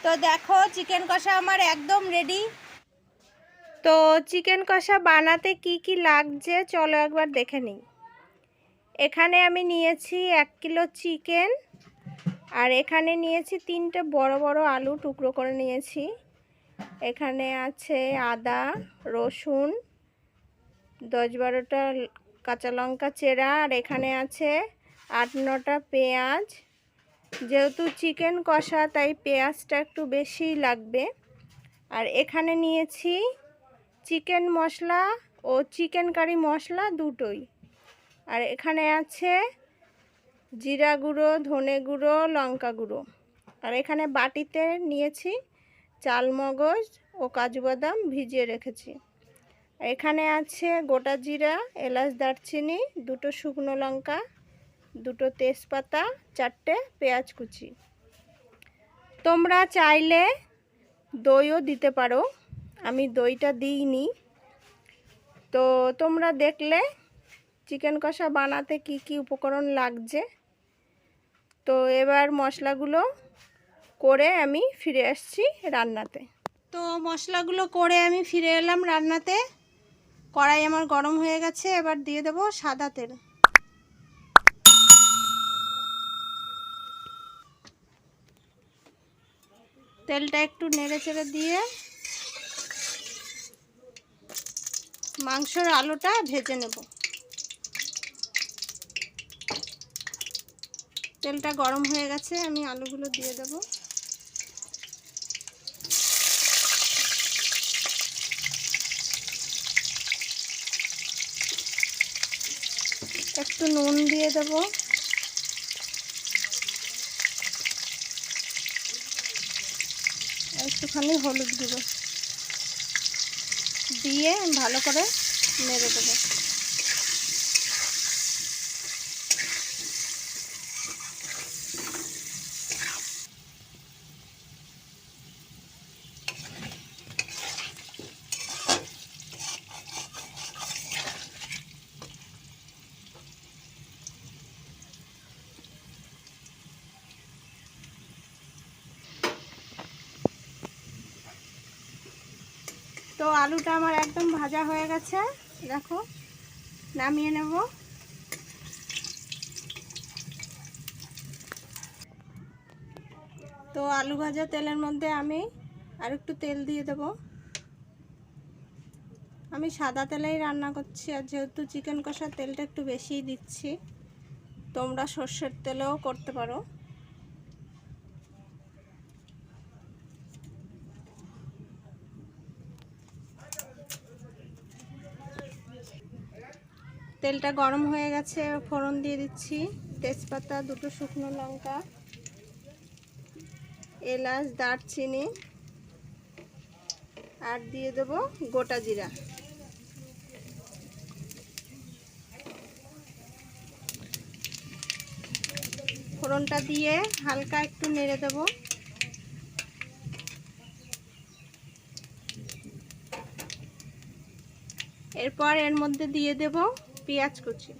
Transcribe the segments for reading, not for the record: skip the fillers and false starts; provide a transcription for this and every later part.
তো দেখো চিকেন কষা আমার একদম রেডি। তো চিকেন কষা বানাতে কি কি লাগছে চলো একবার দেখে নিই। এখানে আমি নিয়েছি 1 কিলো চিকেন, আর এখানে নিয়েছি 3টে বড় বড় আলু টুকরো করে নিয়েছি। এখানে আছে আদা রসুন 10-12টা কাঁচা লঙ্কা চেরা, আর এখানে আছে 8-9টা পেঁয়াজ। যেহেতু চিকেন কষা তাই পেঁয়াজটা একটু বেশি লাগবে। আর এখানে নিয়েছি চিকেন মশলা ও চিকেন কারি মশলা দুটোই। আর এখানে আছে জিরা গুঁড়ো ধনে গুঁড়ো লঙ্কা গুঁড়ো। আর এখানে বাটিতে নিয়েছি চালমগজ ও কাজু বাদাম ভিজিয়ে রেখেছি। এখানে আছে গোটা জিরা এলাচ দারচিনি 2টো শুকনো লঙ্কা 2টো তেজপাতা 4টে পেঁয়াজ কুচি। তোমরা চাইলে দইও দিতে পারো, আমি দইটা দিইনি। তো তোমরা দেখলে চিকেন কষা বানাতে কি কি উপকরণ লাগছে। তো এবার মশলাগুলো করে আমি ফিরে আসছি রান্নাতে। তো মশলাগুলো করে আমি ফিরে এলাম রান্নাতে। কড়াই আমার গরম হয়ে গেছে, এবার দিয়ে দেবো সাদা তেল। তেলটা একটু নেড়ে চেড়ে দিয়ে মাংসর আলুটা ভেজে নেব। তেলটা গরম হয়ে গেছে, আমি আলুগুলো দিয়ে দেব। একটু নুন দিয়ে দেব, একটুখানি হলুদ গুঁড়ো দিয়ে ভালো করে নেড়ে দেবো। তো আলুটা আমার একদম ভাজা হয়ে গেছে, দেখো নামিয়ে নেব। তো আলু ভাজা তেলের মধ্যে আমি আর একটু তেল দিয়ে দেব। আমি সাদা তেলেই রান্না করছি, আর যেহেতু চিকেন কষার তেলটা একটু বেশিই দিচ্ছি, তোমরা সর্ষের তেলেও করতে পারো। তেলটা গরম হয়ে গেছে, ফোড়ন দিয়ে দিচ্ছি তেজপাতা 2টো শুকনো লঙ্কা এলাচ দারচিনি, আর দিয়ে দেব গোটা জিরা। ফোড়নটা দিয়ে হালকা একটু নেড়ে দেব। এরপর এর মধ্যে দিয়ে দেব পেঁয়াজ কুচি।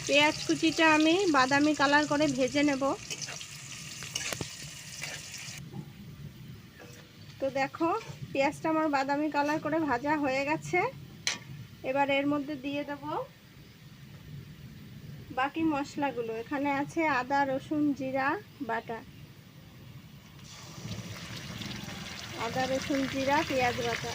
পেঁয়াজ কুচিটা আমি বাদামি কালার করে ভেজে নেব। তো দেখো পেঁয়াজটা আমার বাদামি কালার করে ভাজা হয়ে গেছে। এবার এর মধ্যে দিয়ে দেব বাকি মশলাগুলো। এখানে আছে আদা রসুন জিরা বাটা, আদা রসুন জিরা পেঁয়াজ বাটা।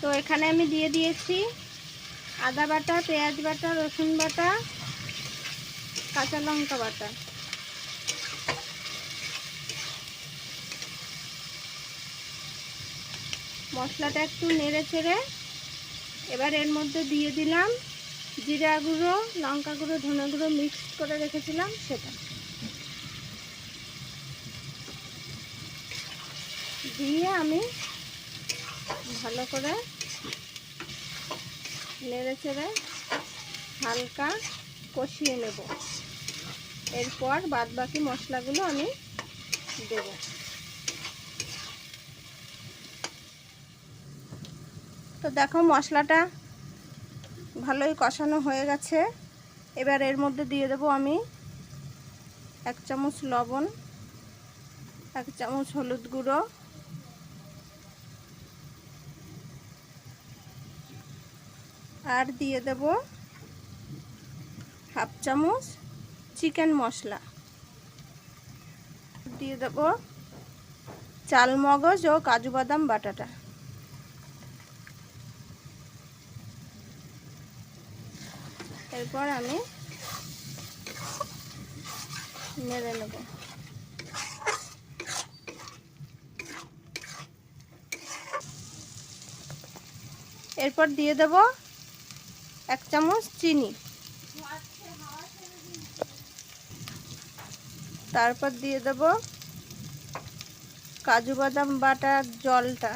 তো এখানে আমি দিয়ে দিয়েছি আদা বাটা পেঁয়াজ বাটা রসুন বাটা কাঁচা লঙ্কা বাটা। মশলাটা একটু নেড়ে চেড়ে এবার এর মধ্যে দিয়ে দিলাম জিরা গুঁড়ো লঙ্কা গুঁড়ো ধনে গুঁড়ো মিক্স করে রেখেছিলাম সেটা। দিয়ে আমি ভালো করে নেড়ে চেড়ে হালকা কষিয়ে নেব। এরপর বাদবাকি মশলাগুলো আমি দেব। তো দেখো মশলাটা ভালোই কষানো হয়ে গেছে। এবার এর মধ্যে দিয়ে দেব আমি 1 চামচ লবণ, 1 চামচ হলুদ গুঁড়ো, আর দিয়ে দেব 1/2 চামচ চিকেন মশলা, দিয়ে দেব চাল মগজ ও কাজু বাদাম বাটাটা। এরপর আমি নেড়ে নেব। এরপর দিয়ে দেব 1 চামচ চিনি, তারপর দিয়ে দেব কাজু বাদাম বাটার জলটা,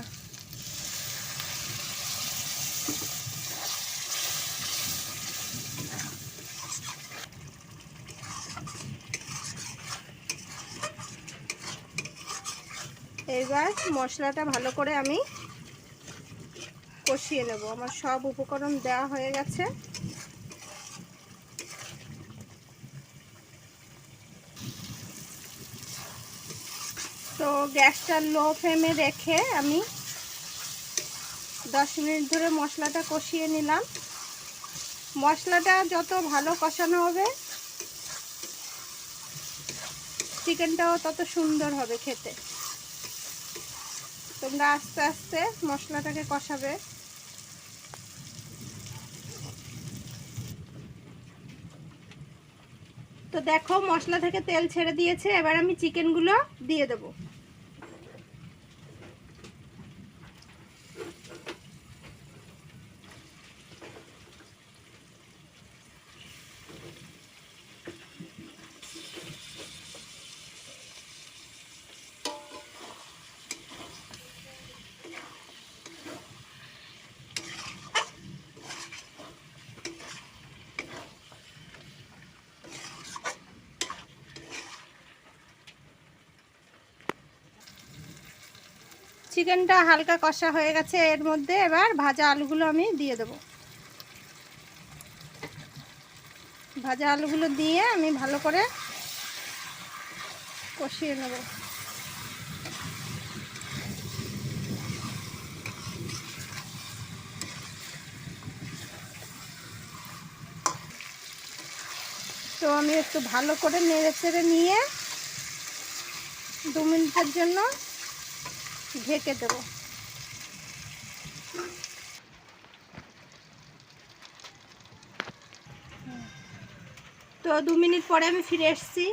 এবার মশলাটা ভালো করে আমি কষিয়ে নেব। আমার সব উপকরণ দেওয়া হয়ে গেছে। তো গ্যাসটা লো ফ্লেমে রেখে আমি 10 মিনিট ধরে মশলাটা কষিয়ে নিলাম। মশলাটা যত ভালো কষানো হবে চিকেনটাও তত সুন্দর হবে খেতে। তোমরা আস্তে আস্তে মশলাটাকে কষাবে। তো দেখো মশলা থেকে তেল ছেড়ে দিয়েছে। এবার আমি চিকেনগুলো দিয়ে দেব। চিকেনটা হালকা কষা হয়ে গেছে। এর মধ্যে এবার ভাজা আলুগুলো আমি দিয়ে দেব। ভাজা আলুগুলো দিয়ে আমি ভালো করে কষিয়ে নেব। তো আমি একটু ভালো করে নেড়ে চেড়ে নিয়ে 2 মিনিটের জন্য ঢেকে দেব। তো 2 মিনিট পরে আমি ফিরে এসেছি।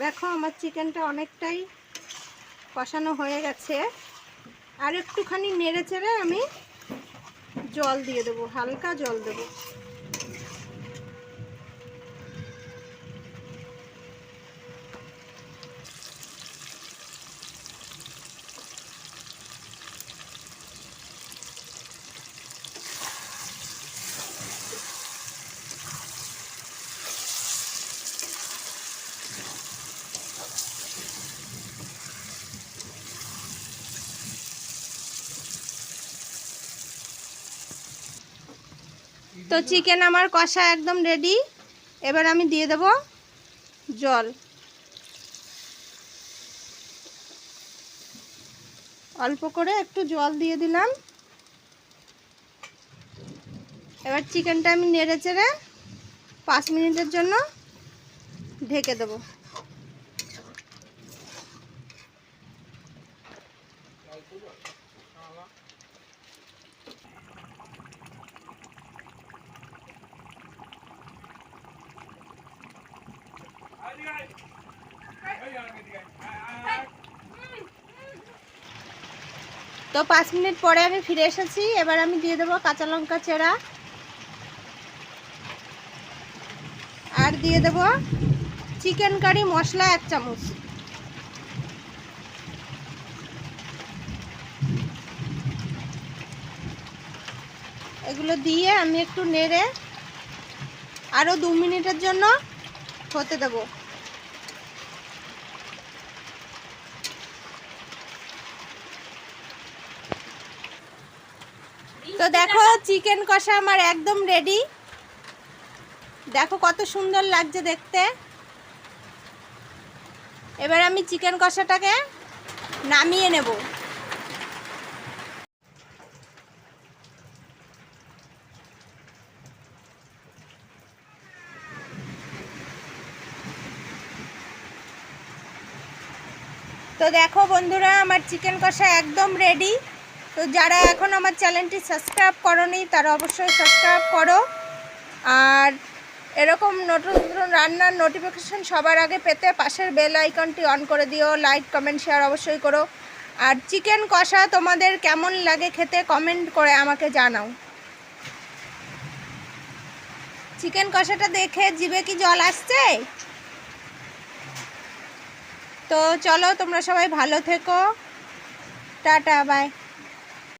দেখো আমার চিকেনটা অনেকটাই কষানো হয়ে গেছে। আর একটুখানি নেড়ে চেড়ে আমি জল দিয়ে দেবো, হালকা জল দেবো। তো চিকেন আমার কষা একদম রেডি। এবার আমি দিয়ে দেব জল, অল্প করে একটু জল দিয়ে দিলাম। এবার চিকেনটা আমি নেড়ে চেড়ে 5 মিনিটের জন্য ঢেকে দেব। তো 5 মিনিট পরে আমি ফিরে এসেছি। এবার আমি দিয়ে দেবো কাঁচা লঙ্কা চেরা, আর দিয়ে দেব চিকেন কারি মশলা 1 চামচ। এগুলো দিয়ে আমি একটু নেড়ে আরও 2 মিনিটের জন্য হতে দেব। তো দেখো চিকেন কষা আমার একদম রেডি। দেখো কত সুন্দর লাগছে দেখতে। এবার আমি চিকেন কষাটাকে নামিয়ে নেব। তো দেখো বন্ধুরা আমার চিকেন কষা একদম রেডি। তো যারা এখন আমার চ্যানেলটি সাবস্ক্রাইব করোনি তারা অবশ্যই সাবস্ক্রাইব করো, আর এরকম নতুন নতুন রান্নার নোটিফিকেশন সবার আগে পেতে পাশের বেল আইকনটি অন করে দিও। লাইক কমেন্ট শেয়ার অবশ্যই করো। আর চিকেন কষা তোমাদের কেমন লাগে খেতে কমেন্ট করে আমাকে জানাও। চিকেন কষাটা দেখে জিভে কি জল আসছে? তো চলো তোমরা সবাই ভালো থেকো, টাটা বাই।